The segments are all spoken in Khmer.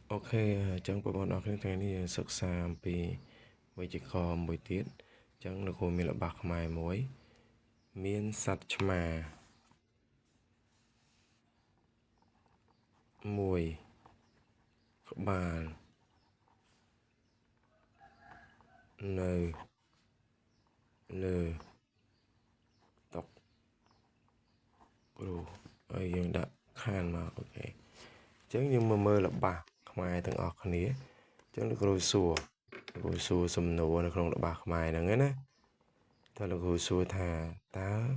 Ok, chẳng bộ bọn nó cái này sắc xa vì vậy chỉ có một tiết chẳng được hồi mình là bạc mài muối miên sạch mà mùi bàn nờ lờ tóc rồi ở dân đã khan mà ok chẳng nhưng mà mơ là bạc mài từng ọt này chẳng được rồi xùa xùm nụ nó không là bạc mài nữa nghe ta là rồi xùa thà tá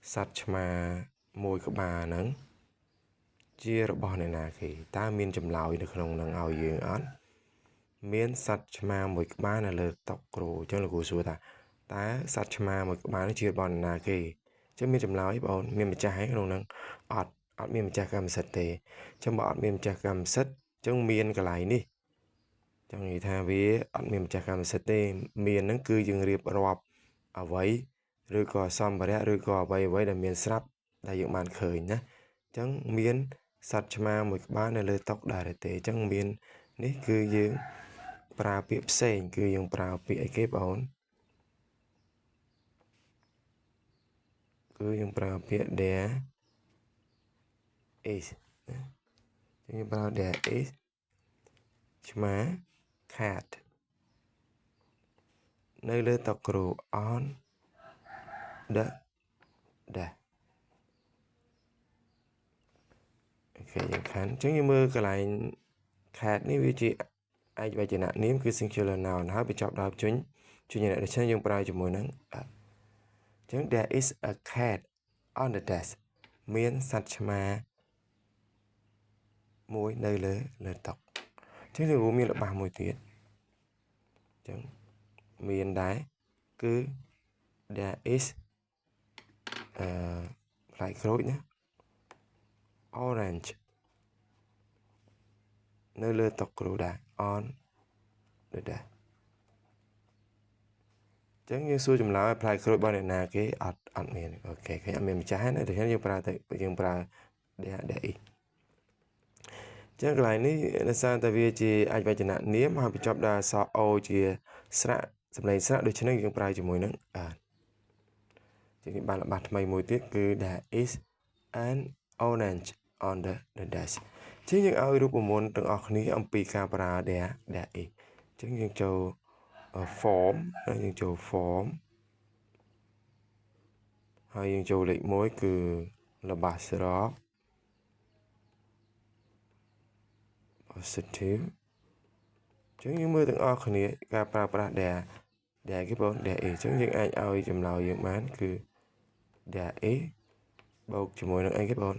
sạch mà mùi của bà nắng chiaរបស់អ្នកណាគេតើមានចម្លើយនៅក្នុងនឹងឲ្យយើងអត់មានសត្វឆ្មាមួយក្បាលនៅលើតុគ្រូអញ្ចឹងលោកគ្រូសួរថាតើសត្វឆ្មាមួយក្បាលនេះជារបស់អ្នកណាគេអញ្ចឹងមានចម្លើយបងមានម្ចាស់ហើយក្នុងនឹងអត់មានម្ចាស់កម្មសិទ្ធិទេអញ្ចឹងបើអត់មានម្ចាស់កម្មសិទ្ធិអញ្ចឹងមានកន្លែងនេះចង់និយាយថាវាអត់មានម្ចាស់កម្មសិទ្ធិទេមានហ្នឹងគឺយើងរៀបរាប់អ្វីឬក៏សម្ភារៈឬក៏អ្វីដែលមានស្រាប់ដែលយើងបានឃើញណាអញ្ចឹងមានសត្វឆ្មាមួយក្បាលនៅលើតុដែរទេអញ្ចឹងមាននេះគឺយើងប្រើពាក្យផ្សេងគឺយើងប្រើពាក្យអីគេបងគឺយើងប្រើពាក្យ there is ណាយើងប្រើ there is ឆ្មា cat នៅលើតុគ្រូ on the desk អូខេយើងខាន់អញ្ចឹងយើងមើលកន្លែង cat នេះវាជាឯកវចនៈនាមគឺ singular noun ហើយបញ្ចប់ដោយជំនាញដូច្នេះយើងប្រើជាមួយនឹងអញ្ចឹង there is a cat on the desk មានសត្វឆ្មាមួយនៅលើតុអញ្ចឹងយើងមានល្បះមួយទៀតអញ្ចឹងមានដែរគឺ there is ផ្លែក្រូចណា orange នៅលើតុគ្រូដែរ on the desk អញ្ចឹងយើងសួរចម្លើយផ្លែក្រូចរបស់អ្នកណាគេអត់មានអូខេឃើញអត់មានម្ចាស់ណាដូច្នេះយើងប្រើthere is ចឹងកន្លែងនេះដោយសារតែវាជាអាចវចនៈនាមហើយបញ្ចប់ដោយអក្សរ o ជាស្រៈសម្លេងស្រៈដូច្នេះយើងប្រើជាមួយនឹងជាងបានល្បះថ្មីមួយទៀតគឺ there is an orange on the desk ជាងយើងឲ្យរូបមន្តទាំងអស់គ្នាអំពីការប្រើ there is ចឹងយើងចូល form យើងចូល form ហើយយើងចូលលេខ1គឺល្បះស្រក positive ចឹងយើងមើលទាំងអស់គ្នាការប្រើប្រាស់ there គេបង there is ចឹងយើងអាចឲ្យចម្លើយយើងបានគឺ there is បូកជាមួយនឹងអីគេបង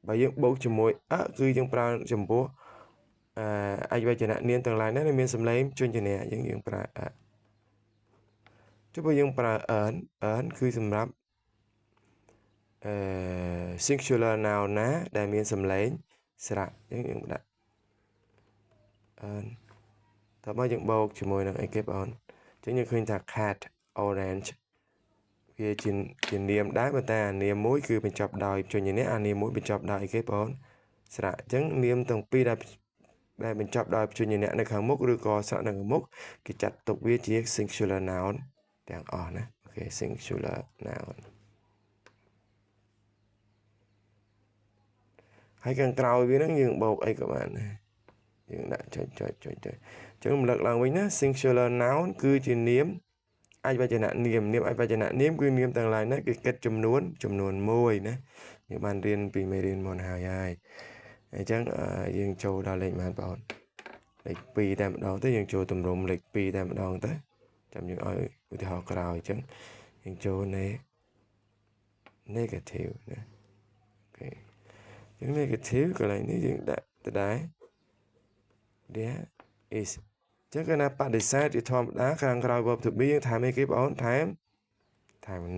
បើយើងបូកជាមួយគឺយើងប្រើចំពោះឯកវចនៈនាមទាំងឡាយនេះមានសម្លេងជញ្ជាក់យើងប្រើចុះបើយើងប្រើ earn គឺសម្រាប់singular noun ណាដែលមានសម្លេងស្រៈយើងដាក់ earn តើបើយើងបូកជាមួយនឹងអីគេបងអញ្ចឹងយើងឃើញថា cat orange វាជានាមដែរប៉ុន្តែអានាមមួយគឺបញ្ចប់ដោយព្យញ្ជនៈអានាមមួយបញ្ចប់ដោយអីគេបងស្រៈអញ្ចឹងនាមទាំងពីរដែលបញ្ចប់ដោយព្យញ្ជនៈនៅខាងមុខឬក៏ស្រៈនៅខាងមុខគេចាត់ទុកវាជា singular noun ទាំងអស់ណាអូខេ singular noun ហើយខាងក្រោយវាហ្នឹងយើងបូកអីក៏បានដែរយើងដាក់ចុចអញ្ចឹងរំលឹកឡើងវិញណា singular noun គឺជានាមឯកវចនៈនាមឯកវចនៈនាមគឺនាមទាំងឡាយណាគេគិតចំនួន1ណាយើងបានរៀនពីមេរៀនមុនហើយអញ្ចឹងយើងចូលដល់លេខប៉ុន្មានបងលេខ2តែម្ដងទៅយើងចូលទម្រង់លេខ2តែម្ដងទៅចាំយើងឲ្យឧទាហរណ៍ក្រោយអញ្ចឹងយើងចូល negative ណាអូខេអញ្ចឹង negative កន្លែងនេះយើងដាក់ទៅដែរ there is ចឹងគឺណាបដិសេធជាធម្មតាខាងក្រោយ verb to be យើងថែមអីគេបងថែម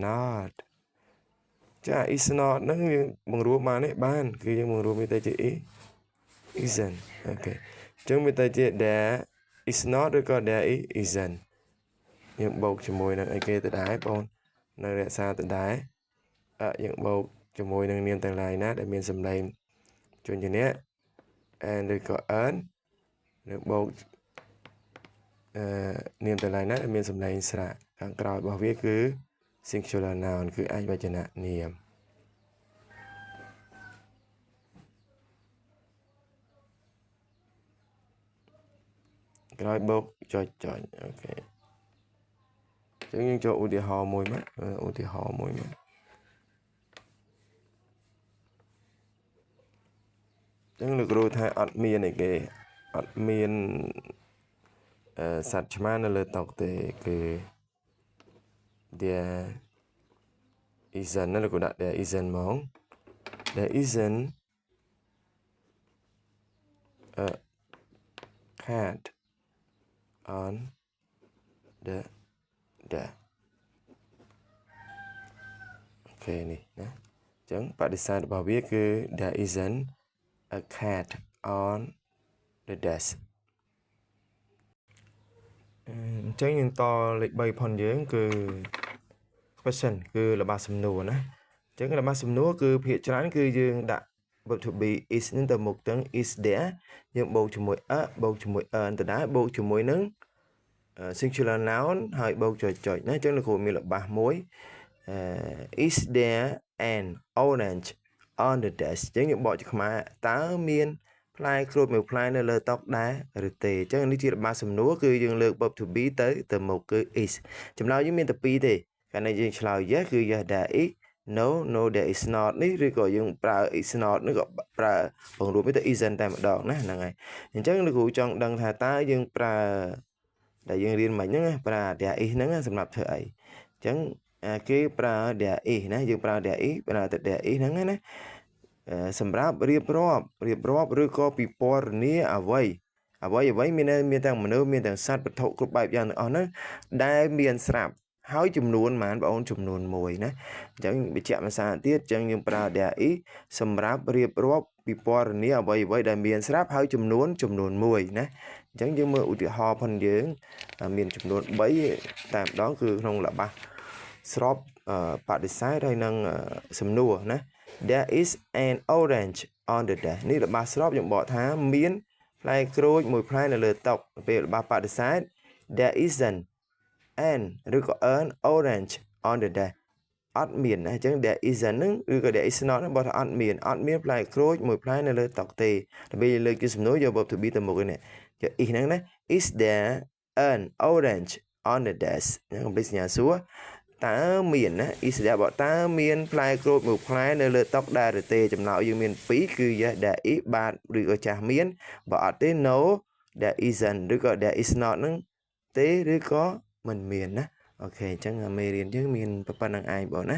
not ចា is not ហ្នឹងយើងបង្រួបបានទេបានគឺយើងបង្រួបវាទៅជា isn't អូខេអញ្ចឹងវាទៅជា there is not ឬក៏ there isn't យើងបូកជាមួយនឹងអីគេទៅដែរបងនៅរក្សាទៅដែរយើងបូកជាមួយនឹងនាមទាំងឡាយណាដែលមានសម្លេងជញ្ជាក់ and ឬក៏ earn được bầu niềm từ lại nát miền sầm này sạ càng cào bảo viết cứ singular noun cứ ai bây giờ nè niềm cào bầu cho ok chứ nhưng cho ưu tiên họ mùi mắt ưu tiên họ mùi mắt chứ được rồi thay admin này cái admin sạch mà nó lên tộc thì cái there isn't nó là của đặt there isn't món there isn't a cat on the desk ok này nè chẳng bạn decide bảo viết cứ there isn't a cat on the desk chẳng những to lịch bày phần dưỡng cứ question cứ là ba sầm nùa nè chẳng là ba sầm nùa cứ phía trái cứ dương đã vật to be is nên từ một tiếng is there nhưng bầu chùm mùi bầu chùm mùi từ đá bầu chùm mùi nứng singular noun hơi bầu trời nó chẳng là của mình là ba mối is there an orange on the desk chẳng những bỏ cho mà tá miên play cột một play nơi lơ tóc đá rồi tề chắc ní chỉ là ba sầm núa cứ dương lược bập to be tới từ một cứ is chấm nào với miên tập pi thì cái này dương chào yes cứ giờ đã ít no there is not ní rồi gọi dương pra is not nó gọi pra bằng luôn với tới isn't tại một đoạn nè là ngày chắc là cụ chọn đăng thà tá dương pra đại dương riêng mình nhá pra để ý nó sầm nạp thời chẳng cái pra để ý nè dương pra để ý pra để ý nó nè សម្រាប់រៀបរាប់ឬក៏ពិពណ៌នាអ្វីមានទាំងមនុស្សមានទាំងសត្វវត្ថុគ្រប់បែបយ៉ាងទាំងអស់ហ្នឹងដែលមានស្រាប់ហើយចំនួនប៉ុន្មានបងអូនចំនួន1ណាអញ្ចឹងបញ្ជាក់ភាសាទៀតអញ្ចឹងយើងប្រើ there is សម្រាប់រៀបរាប់ពិពណ៌នាអ្វីដែលមានស្រាប់ហើយចំនួន1ណាអញ្ចឹងយើងមើលឧទាហរណ៍ផងយើងមានចំនួន3តែម្ដងគឺក្នុងល្បះស្របបដិសេធហើយនឹងសំណួរណាThere is an orange on the desk នេះរបស់ស្របយើងបកថាមានផ្លែក្រូចមួយផ្លែនៅលើតុពេលរបស់បដិសេធ There isn't an ឬក៏ an orange on the desk អត់មានណាអញ្ចឹង there isn't ហ្នឹងឬក៏ there is not ហ្នឹងបកថាអត់មានផ្លែក្រូចមួយផ្លែនៅលើតុទេដើម្បីលើកជាសំណួរយក verb to be ទៅមុខនេះយក is ហ្នឹងណា is there an orange on the desk ហ្នឹងកំលេចសញ្ញាសួរតើមានណា is there បើតើមានផ្លែក្រូចមួយផ្លែនៅលើតុដែរឬទេចំណោទយើងមាន2គឺ yes there is បាទឬក៏ចាស់មានបើអត់ទេ no there isn't ឬក៏ there is not ហ្នឹងទេឬក៏មិនមានណាអូខេអញ្ចឹងមេរៀនយើងមានប៉ុណ្្នឹងឯងបងណា